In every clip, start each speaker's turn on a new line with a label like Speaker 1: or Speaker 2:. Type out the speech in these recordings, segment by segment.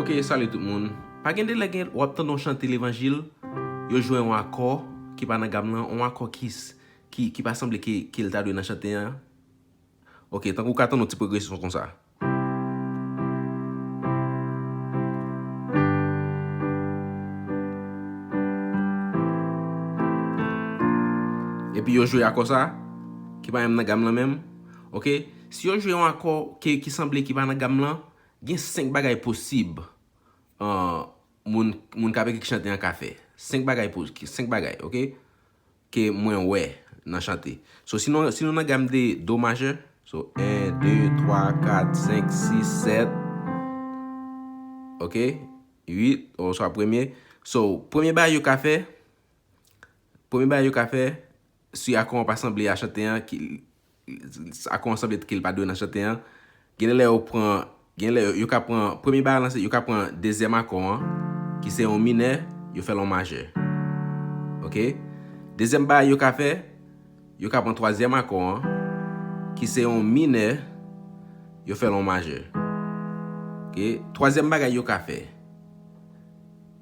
Speaker 1: Ok, salut tout le monde. Pa gen de lè gen wap tan don chante l'évangile, yo jwe un akor ki pa nan gam nan, un akor ki pa semble ki el ta dwe nan chante yan. Ok, tan kou katan nou ti progresyon kon sa. E pi yo jwe akor sa, ki pa yam nan gam nan menm. Ok, si yo jwe un akor ki semble ki pa nan gam nan, gen 5 bagay posib moun kape ki chante an ka fe. 5 bagay, ok? Ke mwen wè nan chante. So, si nou nan gam de do majeur, so 1, 2, 3, 4, 5, 6, 7, ok? 8, ou so a premier. So, premier bagay yo ka fe, si akon pa semble a chante an, akon semble ki l pa do nan chante an, gen lè yo ka pran, premier balance, yo ka pran deuxième akon, ki se yon mineur, yo fè l'on majeur. Ok? Deuxième bar yo ka fè, yo ka pran troisième akon, ki se yon mineur, yo fè l'on majeur. Ok? Troisième bagay yo ka fè,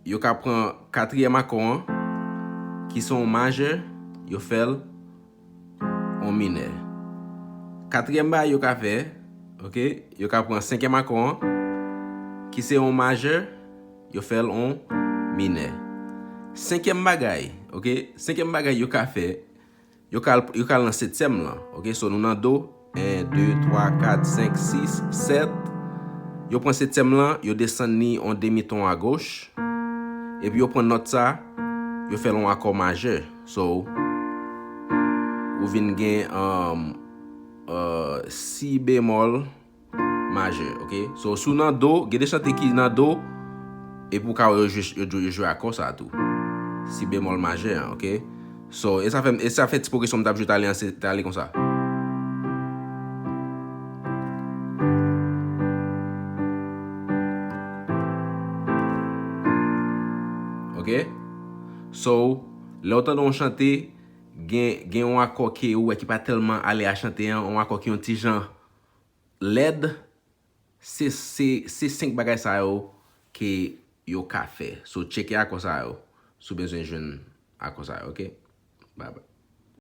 Speaker 1: yo ka pran quatrième akon, ki son majeur, yo fè l'on mineur. Quatrième bar yo ka fè, ok, yo ka pran cinquième akon, ki se yon majeur, yo fè l'on mineur. Cinquième bagay, ok, cinquième bagay yo ka fè, yo ka lan septième lan, ok, so nou nan do, 1, 2, 3, 4, 5, 6, 7, yo pran septième lan, yo desen ni on demi-ton a gauche, et puis yo pran not sa, yo fè l'on akor majeur, so, ou vin gen si bémol majeur, ok? So, sou nan do, gen de chante ki nan do, e pou ka yo jwe akor sa tou. Si bémol majeur, ok? So, e sa fè ti progresyon mdap jwe tali kon sa. Ok? So, lè otan don chante, gen yon akor ki pa telman ale a chante yon, yon akor ki yon ti jan led, se 5 bagay sa yo ki yo ka fe. So, cheke akor sa yo, sou bezwen jwen akor sa yo, ok? Bye bye.